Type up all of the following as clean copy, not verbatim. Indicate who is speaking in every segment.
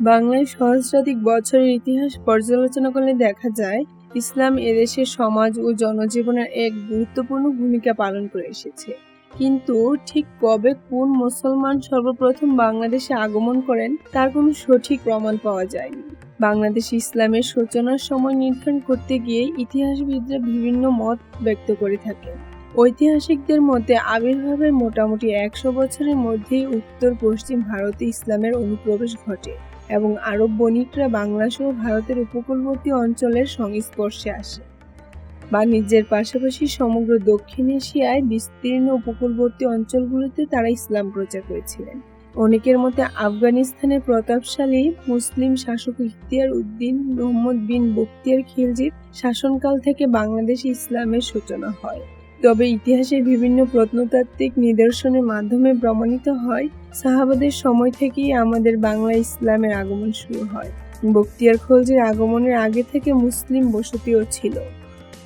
Speaker 1: বাংলায় সহস্রাধিক বছরের ইতিহাস পর্যালোচনা করলে দেখা যায় ইসলাম এদেশের সমাজ ও জনজীবনের এক গুরুত্বপূর্ণ ভূমিকা পালন করে এসেছে। কিন্তু ঠিক কবে কোন মুসলমান সর্বপ্রথম বাংলাদেশে আগমন করেন তার কোনো সঠিক প্রমাণ পাওয়া যায়নি। বাংলাদেশে ইসলামের সূচনার সময় নির্ধারণ করতে গিয়ে ইতিহাসবিদরা বিভিন্ন মত ব্যক্ত করে থাকেন। ঐতিহাসিকদের মতে আবির্ভাবের মোটামুটি 100 বছরের মধ্যেই উত্তর পশ্চিম ভারতে ইসলামের অনুপ্রবেশ ঘটে এবং আরব বণিকরা বাংলা সহ ভারতের উপকূলবর্তী অঞ্চলের সংস্পর্শে আসে। বাণিজ্যের পাশাপাশি সমগ্র দক্ষিণ এশিয়ায় বিস্তীর্ণ উপকূলবর্তী অঞ্চলগুলোতে তারা ইসলাম প্রচার করেছিলেন। অনেকের মতে আফগানিস্তানের প্রতাপশালী মুসলিম শাসক ইখতিয়ার উদ্দিন মুহাম্মদ বিন বখতিয়ার খিলজির শাসনকাল থেকে বাংলাদেশে ইসলামের সূচনা হয়। তবে ইতিহাসের বিভিন্ন প্রত্নতাত্ত্বিক নিদর্শনের মাধ্যমে প্রমাণিত হয় সাহাবাদের সময় থেকেই আমাদের বাংলায় ইসলামের আগমন শুরু হয়। বখতিয়ার খিলজির আগমনের আগে থেকে মুসলিম বসতিও ছিল।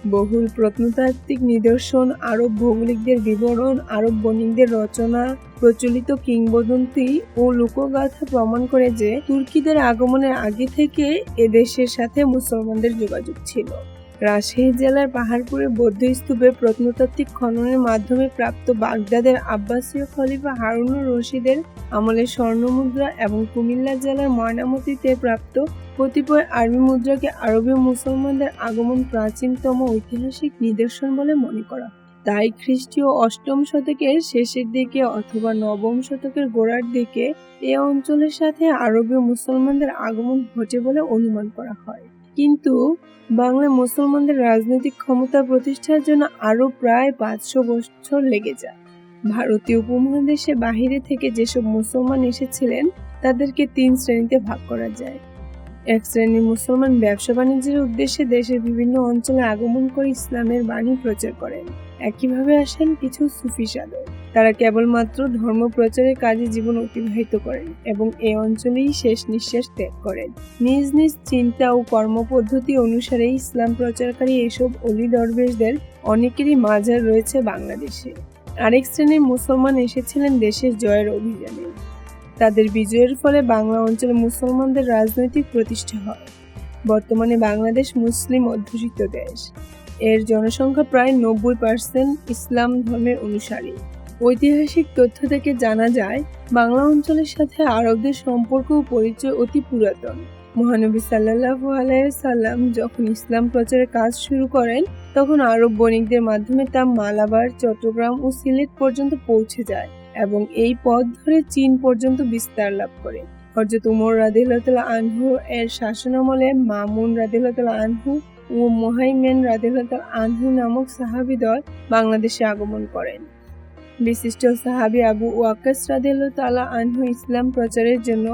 Speaker 1: বহুল প্রত্নতাত্ত্বিক নিদর্শন, আরব ভৌগোলিকদের বিবরণ, আরব বণিকদের রচনা, প্রচলিত কিংবদন্তি ও লোকগাথা প্রমাণ করে যে তুর্কিদের আগমনের আগে থেকে এদেশের সাথে মুসলমানদের যোগাযোগ ছিল। রাজশাহী জেলার পাহাড়পুরে বৌদ্ধ স্তূপে প্রত্নতাত্ত্বিক খননের মাধ্যমে প্রাপ্ত বাগদাদের আব্বাসীয় খলিফা হারুনুর রশিদের আমলের স্বর্ণমুদ্রা এবং কুমিল্লা জেলার ময়নামতিতে প্রাপ্ত কতিপয় আরবি মুদ্রাকে আরবীয় মুসলমানদের আগমন প্রাচীনতম ঐতিহাসিক নিদর্শন বলে মনে করা। তাই খ্রিস্টীয় 8ম শতকের শেষের দিকে অথবা 9ম শতকের গোড়ার দিকে এ অঞ্চলের সাথে আরবীয় মুসলমানদের আগমন ঘটে বলে অনুমান করা হয়। কিন্তু বাংলায় মুসলমানদের রাজনৈতিক ক্ষমতা প্রতিষ্ঠার জন্য আরও প্রায় 500 বছর লেগে যায়। ভারতীয় উপমহাদেশে বাহিরে থেকে যেসব মুসলমান এসেছিলেন তাদেরকে 3 শ্রেণীতে ভাগ করা যায়। এক শ্রেণীর মুসলমান ব্যবসা বাণিজ্যের উদ্দেশ্যে দেশের বিভিন্ন অঞ্চলে আগমন করে ইসলামের বাণী প্রচার করেন। একইভাবে আসেন কিছু সুফি সাধক। তারা কেবলমাত্র ধর্ম প্রচারের কাজে জীবন অতিবাহিত করেন এবং এই অঞ্চলেই শেষ নিঃশ্বাস ত্যাগ করেন। নিজ নিজ চিন্তা ও কর্মপদ্ধতি অনুসারে ইসলাম প্রচারকারী এসব অলি দরবেশদের অনেকেরই মাজার রয়েছে বাংলাদেশে। আরেক শ্রেণীর মুসলমান এসেছিলেন দেশের জয়ের অভিযানে। তাদের বিজয়ের ফলে বাংলা অঞ্চলে মুসলমানদের রাজনৈতিক প্রতিষ্ঠা হয়। বর্তমানে বাংলাদেশ মুসলিম অধ্যুষিত দেশ। এর জনসংখ্যা প্রায় 90% ইসলাম ধর্মের অনুসারী। ঐতিহাসিক তথ্য থেকে জানা যায় বাংলা অঞ্চলের সাথে আরবদের সম্পর্ক ও পরিচয় অতি পুরাতন। মহানবী সাল্লাল্লাহু আলাইহি সাল্লাম যখন ইসলাম প্রচারের কাজ শুরু করেন তখন আরব বণিকদের মাধ্যমে তা মালাবার, চট্টগ্রাম ও সিলেট পর্যন্ত পৌঁছে যায় এবং এই পথ ধরে চীন পর্যন্ত বিস্তার লাভ করে। হযরত উমর রাদিয়াল্লাহু তাআলা আনহু এর শাসনামলে মামুন রাদিয়াল্লাহু তাআলা আনহু ও মুহাইমিন রাদিয়াল্লাহু তাআলা আনহু নামক সাহাবী দল বাংলাদেশে আগমন করেন। বিশিষ্ট সাহাবী আবু ওয়াক্কাস রাদিয়াল্লাহু তাআলা আনহু ইসলাম প্রচারের জন্য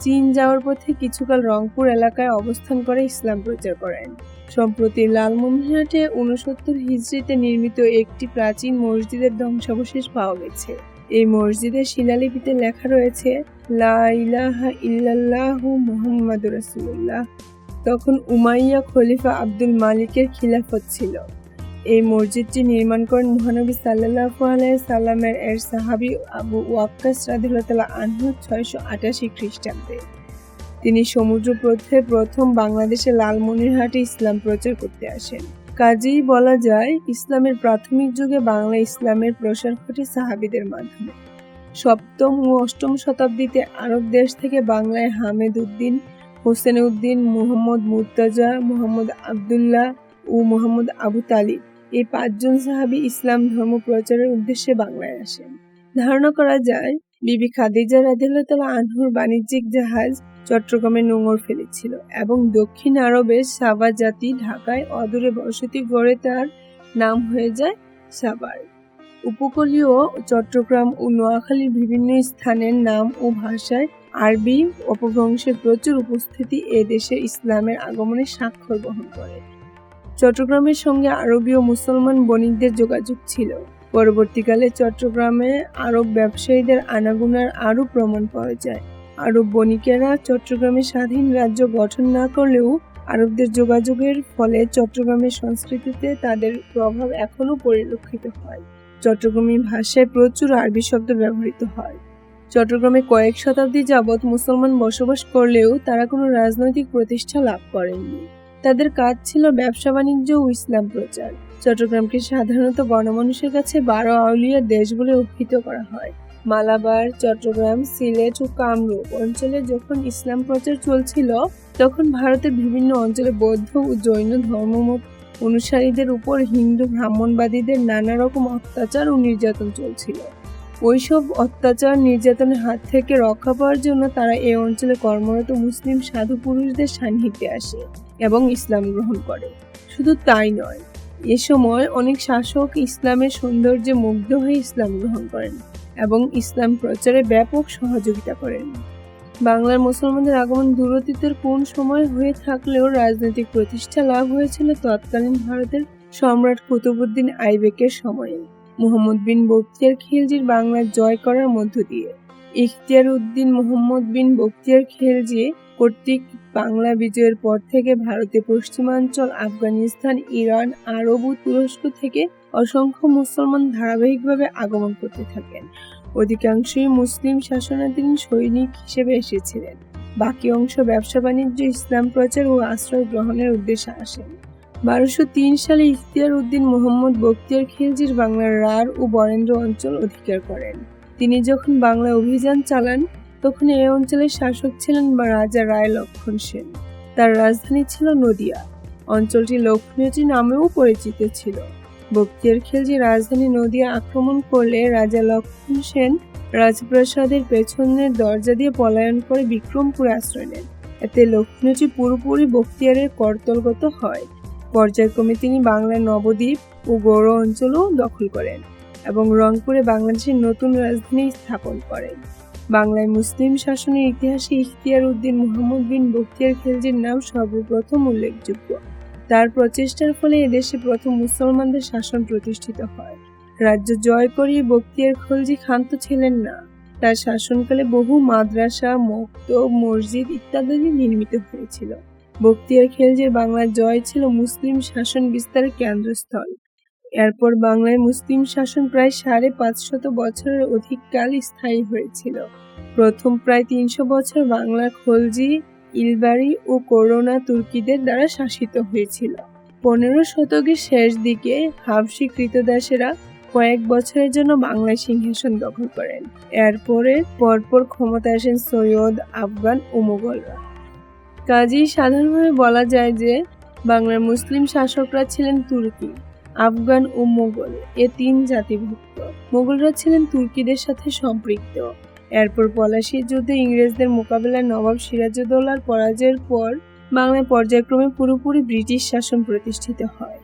Speaker 1: চীন যাওয়ার পথে কিছুকাল রংপুর এলাকায় অবস্থান করে ইসলাম প্রচার করেন। সম্প্রতি লালমনিরহাটে 69 হিজরিতে নির্মিত একটি প্রাচীন মসজিদের ধ্বংসাবশেষ পাওয়া গেছে। এই মসজিদের শিলালিপিতে লেখা রয়েছে লা ইলাহা ইল্লাল্লাহু মুহাম্মাদুর রাসূলুল্লাহ। তখন উমাইয়া খলিফা আব্দুল মালিকের খিলাফত ছিল। এই মসজিদটি নির্মাণ করেন মহানবী সাল্লাল্লাহু আলাইহি সাল্লামের এর সাহাবী আবু ওয়াক্কাস রাদিয়াল্লাহু তাআলা আনহু 688 খ্রিস্টাব্দে। তিনি সমুদ্রপথে প্রথম বাংলাদেশে লালমনিরহাটে ইসলাম প্রচার করতে আসেন। কাজেই বলা যায় ইসলামের প্রাথমিক যুগে বাংলা ইসলামের প্রসার ঘটে সাহাবীদের মাধ্যমে। 7ম ও 8ম শতাব্দীতে আরব দেশ থেকে বাংলায় হামেদ উদ্দিন, হোসেন উদ্দিন, মুহাম্মদ মুর্তজা, মুহাম্মদ আবদুল্লাহ ও মুহাম্মদ আবু তালিব এই 5 জন সাহাবী ইসলাম ধর্ম প্রচারের উদ্দেশ্যে বাংলায় আসেন। ধারণা করা যায় বিবি খাদিজা রাদিয়াল্লাহু তাআলা আনহুর বাণিজ্যিক জাহাজ চট্টগ্রামে নোঙর ফেলেছিল এবং দক্ষিণ আরবের সাবা জাতি ঢাকায় অদূরে বসতি গড়ে তার নাম হয়ে যায় সাবার। উপকূলীয় চট্টগ্রাম ও নোয়াখালীর বিভিন্ন স্থানের নাম ও ভাষায় আরবি অপভ্রংশের প্রচুর উপস্থিতি এ দেশে ইসলামের আগমনের স্বাক্ষর বহন করে। চট্টগ্রামের সঙ্গে আরবীয় মুসলমান বণিকদের যোগাযোগ ছিল। পরবর্তীকালে চট্টগ্রামে আরব ব্যবসায়ীদের আনাগোনার আরও প্রমাণ পাওয়া যায়। আরব বণিকেরা চট্টগ্রামে স্বাধীন রাজ্য গঠন না করলেও আরবদের যোগাযোগের ফলে চট্টগ্রামের সংস্কৃতিতে তাদের প্রভাব এখনও পরিলক্ষিত হয়। চট্টগ্রামী ভাষায় প্রচুর আরবি শব্দ ব্যবহৃত হয়। চট্টগ্রামে কয়েক শতাব্দী যাবৎ মুসলমান বসবাস করলেও তারা কোনো রাজনৈতিক প্রতিষ্ঠা লাভ করেননি। তাদের কাজ ছিল ব্যবসা বাণিজ্য ও ইসলাম প্রচার। চট্টগ্রামকে সাধারণত গণমানুষের কাছে 12 আউলিয়ার দেশ বলে অভিহিত করা হয়। মালাবার, চট্টগ্রাম, সিলেট ও কামরূপ অঞ্চলে যখন ইসলাম প্রচার চলছিল, তখন ভারতের বিভিন্ন অঞ্চলে বৌদ্ধ ও জৈন ধর্মমত অনুসারীদের উপর হিন্দু ব্রাহ্মণবাদীদের নানা রকম অত্যাচার ও নির্যাতন চলছিল। ওইসব অত্যাচার নির্যাতনের হাত থেকে রক্ষা পাওয়ার জন্য তারা এই অঞ্চলে কর্মরত মুসলিম সাধু পুরুষদের সান্নিধ্যে আসে এবং ইসলাম গ্রহণ করে। শুধু তাই নয়, এ সময় অনেক শাসক ইসলামের সৌন্দর্যে মুগ্ধ হয়ে ইসলাম গ্রহণ করেন এবং ইসলাম প্রচারে ব্যাপক সহযোগিতা করেন। বাংলার মুসলমানদের আগমন দূর অতীতের কোন সময় হয়ে থাকলেও রাজনৈতিক প্রতিষ্ঠা লাভ হয়েছিল তৎকালীন ভারতের সম্রাট কুতুবউদ্দিন আইবেকের সময়ে মুহাম্মদ বিন বখতিয়ার খিলজির বাংলা জয় করার মধ্য দিয়ে। ইখতিয়ার উদ্দিন মুহাম্মদ বিন বখতিয়ার খিলজি কর্তৃক বাংলা বিজয়ের পর থেকে ভারতের পশ্চিমাঞ্চল, আফগানিস্তান, ইরান, আরব ও তুরস্ক থেকে অসংখ্য মুসলমান ধারাবাহিকভাবে আগমন করতে থাকেন। অধিকাংশই মুসলিম শাসনাধীন সৈনিক হিসেবে এসেছিলেন। বাকি অংশ ব্যবসা বাণিজ্য, ইসলাম প্রচার ও আশ্রয় গ্রহণের উদ্দেশ্যে আসেন। 1203 সালে ইখতিয়ার উদ্দিন মুহাম্মদ বখতিয়ার খিলজির বাংলার রাঢ় ও বরেন্দ্র অঞ্চল অধিকার করেন। তিনি যখন বাংলায় অভিযান চালান, তখন এই অঞ্চলের শাসক ছিলেন রাজা রায় লক্ষণ সেন। তার রাজধানী ছিল নদিয়া। অঞ্চলটি লক্ষ্মীচি নামেও পরিচিত ছিল। বখতিয়ার খিলজি রাজধানী নদিয়া আক্রমণ করলে রাজা লক্ষণ সেন রাজপ্রাসাদের পেছনের দরজা দিয়ে পলায়ন করে বিক্রমপুরে আশ্রয় নেন। এতে লক্ষ্মীচি পুরোপুরি বখতিয়ারের করতলগত হয়। পর্যায়ক্রমে তিনি বাংলার নবদ্বীপ ও গৌড় অঞ্চলও দখল করেন এবং রংপুরে বাংলাদেশের নতুন রাজধানী স্থাপন করেন। বাংলায় মুসলিম শাসনের ইতিহাসে ইখতিয়ার উদ্দিন মুহাম্মদ বিন বখতিয়ার খিলজির নাম সর্বপ্রথম উল্লেখযোগ্য। তার প্রচেষ্টার ফলে এদেশে প্রথম মুসলমানদের শাসন প্রতিষ্ঠিত হয়। রাজ্য জয় করিয়ে বখতিয়ার খিলজি ক্ষান্ত ছিলেন না। তার শাসনকালে বহু মাদ্রাসা, মক্তব, মসজিদ ইত্যাদি নির্মিত হয়েছিল। বখতিয়ার খিলজির বাংলার জয় ছিল মুসলিম শাসন বিস্তারের কেন্দ্রস্থল। এরপর বাংলায় মুসলিম শাসন প্রায় 550 বছরের অধিক কাল স্থায়ী হয়েছিল। প্রথম প্রায় 300 বছর বাংলা খলজি, ইলবারি ও করোনা তুর্কিদের দ্বারা শাসিত হয়েছিল। 15 শতকের শেষ দিকে হাবশি কৃতদাসেরা কয়েক বছরের জন্য বাংলার সিংহাসন দখল করেন। এরপরে পরপর ক্ষমতায় আসেন সৈয়দ, আফগান ও মোগলরা। কাজেই সাধারণভাবে বলা যায় যে বাংলার মুসলিম শাসকরা ছিলেন তুর্কি, আফগান ও মোগল এ 3 জাতিভুক্ত। মোগলরা ছিলেন তুর্কিদের সাথে সম্পৃক্ত। এরপর পলাশীর যুদ্ধে ইংরেজদের মোকাবেলায় নবাব সিরাজউদ্দৌলার পরাজয়ের পর বাংলায় পর্যায়ক্রমে পুরোপুরি ব্রিটিশ শাসন প্রতিষ্ঠিত হয়।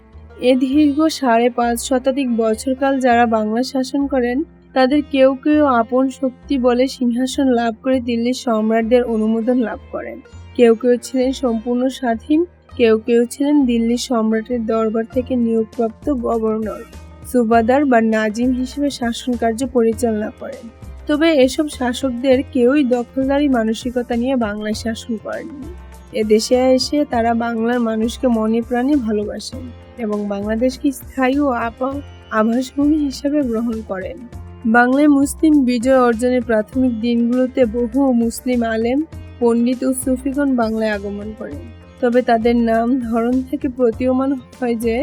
Speaker 1: এ দীর্ঘ 5.5 শতাধিক বছরকাল যারা বাংলা শাসন করেন, তাদের কেউ কেউ আপন শক্তি বলে সিংহাসন লাভ করে দিল্লির সম্রাটদের অনুমোদন লাভ করেন। কেউ কেউ ছিলেন সম্পূর্ণ স্বাধীন, কেউ কেউ ছিলেন দিল্লির সম্রাটের দরবার থেকে নিয়োগপ্রাপ্ত গভর্নর, সুবাদার বা নাজিম হিসেবে শাসন কার্য পরিচালনা করেন। তবে এসব শাসকদের কেউই দখলদারি মানসিকতা নিয়ে বাংলায় শাসন করেননি। এদেশে এসে তারা বাংলার মানুষকে মনে প্রাণে ভালোবাসেন এবং বাংলাদেশকে স্থায়ী ও আবাসভূমি হিসেবে গ্রহণ করেন। বাংলায় মুসলিম বিজয় অর্জনের প্রাথমিক দিনগুলোতে বহু মুসলিম আলেম, পণ্ডিত ও সুফিগণ বাংলায় আগমন করেন। তবে তাদের নাম ধরন থেকে প্রতীয়মান হয় যে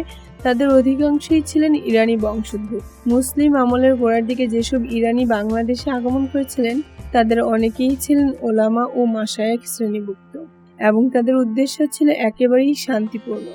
Speaker 1: তাদের অধিকাংশই ছিলেন ইরানি বংশোদ্ভূত। মুসলিম আমলের গোড়ার দিকে যেসব ইরানি বাংলাদেশে আগমন করেছিলেন, তাদের অনেকেই ছিলেন ওলামা ও মাশায়েখ শ্রেণীভুক্ত এবং তাদের উদ্দেশ্য ছিল একেবারেই শান্তিপূর্ণ।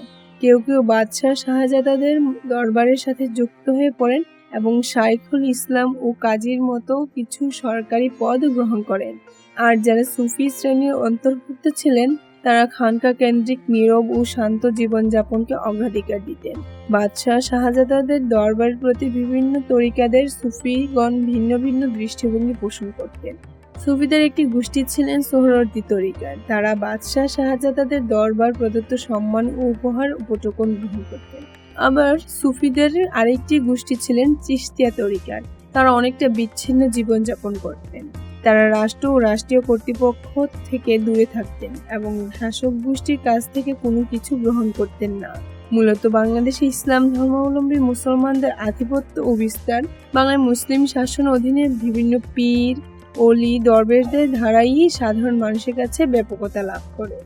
Speaker 1: কেউ কেউ বাদশাহ শাহজাদাদের দরবারের সাথে যুক্ত হয়ে পড়েন এবং শাইখুল ইসলাম ও কাজীর মতো কিছু সরকারি পদ গ্রহণ করেন। আর যারা সুফি শ্রেণীর অন্তর্ভুক্ত ছিলেন, তারা খানকা কেন্দ্রিক নীরব ও শান্ত জীবনযাপনকে অগ্রাধিকার দিতেন। বাদশাহ শাহজাদাদের দরবারের প্রতি বিভিন্ন তরিকাদের সুফিগণ ভিন্ন ভিন্ন দৃষ্টিভঙ্গি পোষণ করতেন। সুফিদের একটি গোষ্ঠী ছিলেন সোহরাওয়ার্দী তরিকার। তারা বাদশাহ শাহজাদাদের দরবার প্রদত্ত সম্মান ও উপহার উপটোকন গ্রহণ করতেন। আবার সুফিদের আরেকটি গোষ্ঠী ছিলেন চিশতিয়া তরিকার। তারা অনেকটা বিচ্ছিন্ন জীবনযাপন করতেন। তারা রাষ্ট্র ও রাষ্ট্রীয় কর্তৃপক্ষ থেকে দূরে থাকতেন এবং শাসক গোষ্ঠীর কাছ থেকে কোনো কিছু গ্রহণ করতেন না। মূলত বাংলাদেশে ইসলাম ধর্মাবলম্বী মুসলমানদের আধিপত্য ও বিস্তার, বাংলায় মুসলিম শাসন অধীনে বিভিন্ন পীর, অলি দরবেশদের ধারাই সাধারণ মানুষের কাছে ব্যাপকতা লাভ করে।